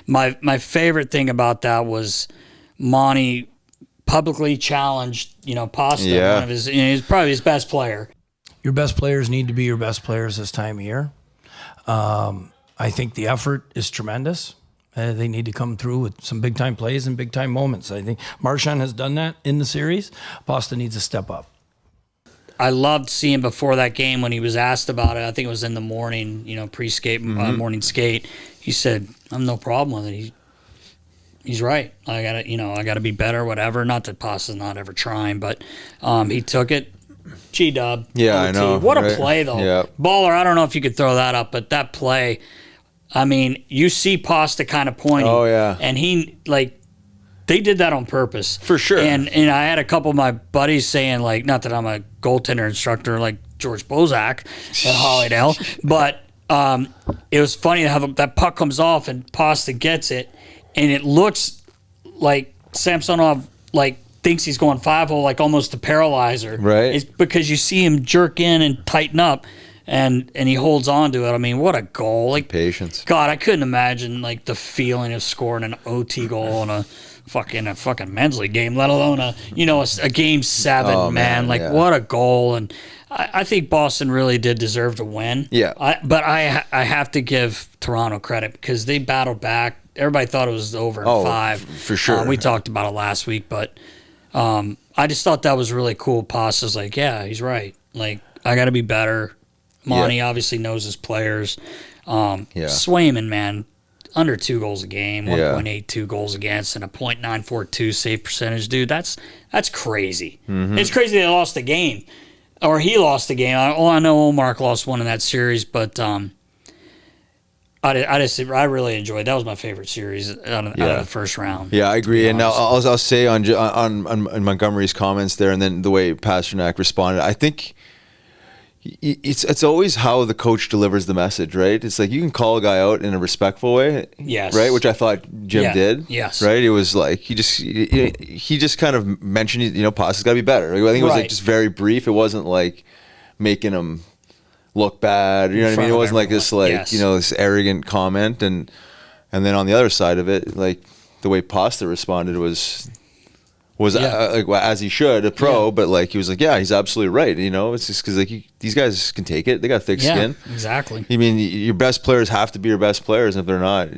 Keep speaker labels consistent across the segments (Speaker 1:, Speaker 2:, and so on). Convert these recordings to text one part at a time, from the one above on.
Speaker 1: My favorite thing about that was Monty publicly challenged, Pasta.
Speaker 2: Yeah.
Speaker 1: One of his, he's probably his best player.
Speaker 3: Your best players need to be your best players this time of year. I think the effort is tremendous. They need to come through with some big-time plays and big-time moments. I think Marchand has done that in the series. Pasta needs to step up.
Speaker 1: I loved seeing before that game when he was asked about it. I think it was in the morning, pre-skate, morning skate. He said, "I have no problem with it." He's right. I gotta be better, whatever. Not that Pasta's not ever trying, but he took it. G-dub.
Speaker 2: Yeah,
Speaker 1: OT.
Speaker 2: I know.
Speaker 1: What a
Speaker 2: right?
Speaker 1: play, though.
Speaker 2: Yeah.
Speaker 1: Baller, I don't know if you could throw that up, but that play, I mean, you see Pasta kind of pointing.
Speaker 2: Oh, yeah.
Speaker 1: And he, they did that on purpose.
Speaker 2: For sure.
Speaker 1: And I had a couple of my buddies saying, not that I'm a goaltender instructor like George Bozak at Hollydale, but it was funny how that puck comes off and Pasta gets it, and it looks like Samsonov, thinks he's going 5-hole, almost to paralyzer.
Speaker 2: Right.
Speaker 1: It's because you see him jerk in and tighten up, and he holds on to it. I mean, what a goal.
Speaker 2: Patience.
Speaker 1: God, I couldn't imagine, the feeling of scoring an OT goal in a fucking men's league game, let alone a game 7,
Speaker 2: Oh,
Speaker 1: man.
Speaker 2: yeah.
Speaker 1: What a goal. And I think Boston really did deserve to win.
Speaker 2: Yeah.
Speaker 1: But I have to give Toronto credit because they battled back. Everybody thought it was over in 5.
Speaker 2: For sure.
Speaker 1: We talked about it last week, but I just thought that was really cool. Pasta's yeah, he's right. I got to be better. Monty obviously knows his players. Swayman, man, under 2 goals a game, 1.82 goals against, and a .942 save percentage. Dude, that's crazy. Mm-hmm. It's crazy they lost the game, or he lost the game. I know Olmark lost one in that series, but I really enjoyed. That was my favorite series out of the first round.
Speaker 2: Yeah, I agree. And I'll say on Montgomery's comments there, and then the way Pastrnak responded, I think it's always how the coach delivers the message, right? It's you can call a guy out in a respectful way,
Speaker 1: yes,
Speaker 2: right? Which I thought Jim did,
Speaker 1: yes,
Speaker 2: right? It was he just kind of mentioned, Pasta's got to be better. I think it was just very brief. It wasn't making him look bad, you know what I mean? It wasn't this this arrogant comment, and then on the other side of it, the way Pasta responded was as he should, a pro, but he was he's absolutely right. It's just because these guys can take it. They got thick skin.
Speaker 1: Exactly.
Speaker 2: I mean, your best players have to be your best players, and if they're not,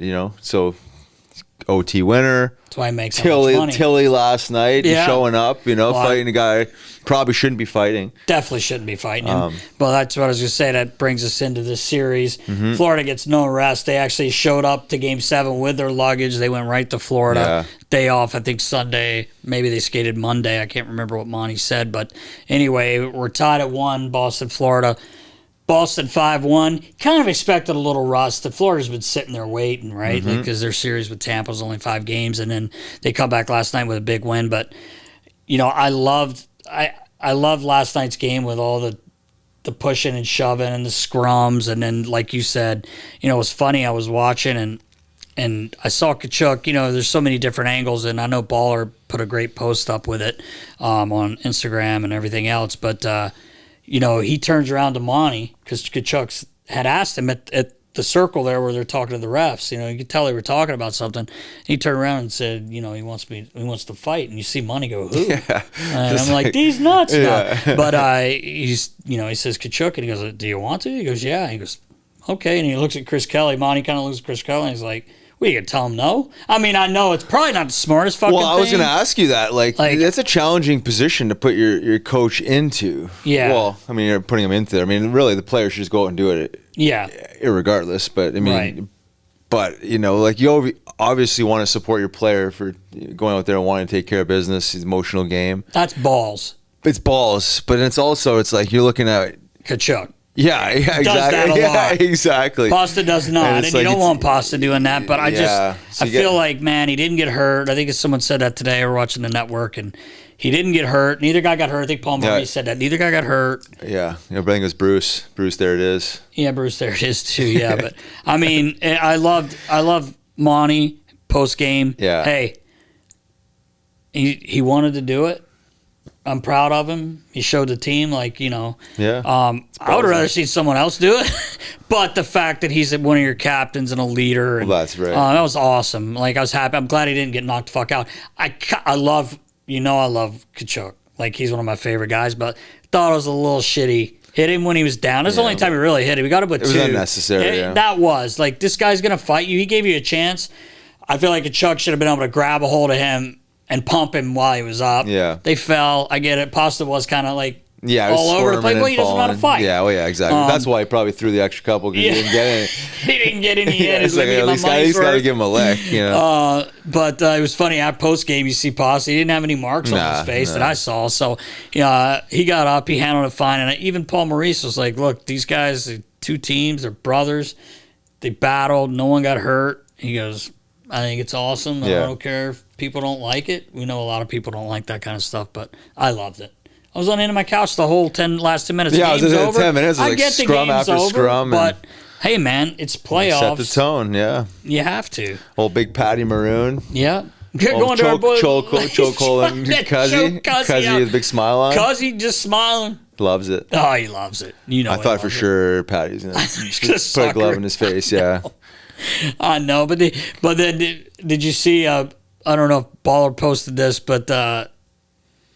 Speaker 2: so OT winner.
Speaker 1: That's why he makes so much money.
Speaker 2: Tilly last night, showing up, fighting a guy probably shouldn't be fighting.
Speaker 1: Definitely shouldn't be fighting him. But that's what I was going to say. That brings us into this series. Mm-hmm. Florida gets no rest. They actually showed up to Game 7 with their luggage. They went right to Florida. Yeah. Day off, I think Sunday. Maybe they skated Monday. I can't remember what Monty said. But anyway, we're tied at 1, Boston, Florida. Boston 5-1. Kind of expected a little rust. The Florida's been sitting there waiting, right? Because their series with Tampa was only 5 games, and then they come back last night with a big win. But I loved last night's game with all the pushing and shoving and the scrums, and then like you said, it was funny. I was watching and I saw Tkachuk. There's so many different angles, and I know Baller put a great post up with it on Instagram and everything else, but. He turns around to Monty because Tkachuk had asked him at the circle there where they're talking to the refs. You could tell they were talking about something. He turned around and said, he wants to fight. And you see Monty go, who? Yeah, and I'm these nuts. Yeah. But he says Tkachuk, and he goes, do you want to? He goes, yeah. He goes, okay. And he looks at Chris Kelly. Monty kind of looks at Chris Kelly, and he's like, well, you can tell him no. I mean, I know it's probably not the smartest fucking thing.
Speaker 2: Well, I was going to ask you that. That's a challenging position to put your coach into.
Speaker 1: Yeah.
Speaker 2: Well, I mean, you're putting him into there. I mean, really, the player should just go out and do it.
Speaker 1: Yeah.
Speaker 2: Irregardless. But, I mean,
Speaker 1: right.
Speaker 2: But, you obviously want to support your player for going out there and wanting to take care of business, his emotional game.
Speaker 1: That's balls.
Speaker 2: It's balls. But it's also, you're looking at
Speaker 1: Tkachuk.
Speaker 2: Yeah, exactly.
Speaker 1: Does that a lot.
Speaker 2: Yeah, exactly.
Speaker 1: Pasta does not, and you don't want Pasta doing that. But I feel like, man, he didn't get hurt. I think someone said that today. I was watching the network, and he didn't get hurt. Neither guy got hurt. I think Paul Murray said that. Neither guy got hurt.
Speaker 2: Yeah, I think it was Bruce. Bruce, there it is.
Speaker 1: Yeah, Bruce, there it is too. Yeah, but I mean, I love Monty post game.
Speaker 2: Yeah.
Speaker 1: Hey, he wanted to do it. I'm proud of him. He showed the team, like, you know.
Speaker 2: Yeah.
Speaker 1: I would have rather seen someone else do it. But the fact that he's one of your captains and a leader. And,
Speaker 2: that's right.
Speaker 1: That was awesome. Like, I was happy. I'm glad he didn't get knocked the fuck out. I love Tkachuk. Like, he's one of my favorite guys, but thought it was a little shitty. Hit him when he was down. That's the only time he really hit him. We got to put 2.
Speaker 2: It was unnecessary. Yeah.
Speaker 1: That was. Like, this guy's going to fight you. He gave you a chance. I feel like Tkachuk should have been able to grab a hold of him and pump him while he was up.
Speaker 2: Yeah.
Speaker 1: They fell. I get it. Pasta was kind of like
Speaker 2: all
Speaker 1: over the place. Well, he doesn't know how to fight.
Speaker 2: Yeah, well, yeah, exactly. That's why he probably threw the extra couple because he didn't get any.
Speaker 1: He didn't get any.
Speaker 2: It's like, at least got to give him a lick. You know?
Speaker 1: But it was funny. At post game, you see Pasta. He didn't have any marks on his face that I saw. So he got up. He handled it fine. And even Paul Maurice was like, look, these guys, 2 teams, they're brothers. They battled. No one got hurt. He goes, I think it's awesome. I don't care if people don't like it. We know a lot of people don't like that kind of stuff, but I loved it. I was on the end of my couch the whole last 10 minutes.
Speaker 2: Yeah, I was in 10 minutes.
Speaker 1: I
Speaker 2: like
Speaker 1: get the
Speaker 2: scrum
Speaker 1: game's
Speaker 2: after
Speaker 1: over,
Speaker 2: scrum.
Speaker 1: But hey, man, it's playoffs.
Speaker 2: Set the tone, yeah.
Speaker 1: You have to.
Speaker 2: Old big Patty Maroon.
Speaker 1: Yeah. Going to our boy.
Speaker 2: Chokehold and Cuzzy. Cuzzy with a big smile on.
Speaker 1: Cuzzy just smiling.
Speaker 2: Loves it.
Speaker 1: Oh, he loves it. You know.
Speaker 2: I thought for sure Patty's going to put a glove in his face, yeah.
Speaker 1: I know, but then did you see? I don't know if Baller posted this, but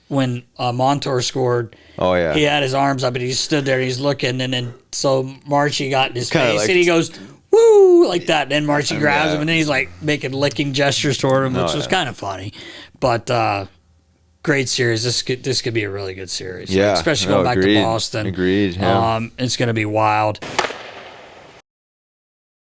Speaker 1: when Montour scored, he had his arms up and he stood there and he's looking, and then so Marchie got in his face and he goes woo like that. And then Marchie grabs him and then he's like making licking gestures toward him, which was kind of funny. But great series. This could be a really good series.
Speaker 2: Yeah,
Speaker 1: especially going back to Boston.
Speaker 2: Agreed. Yeah.
Speaker 1: It's going to be wild.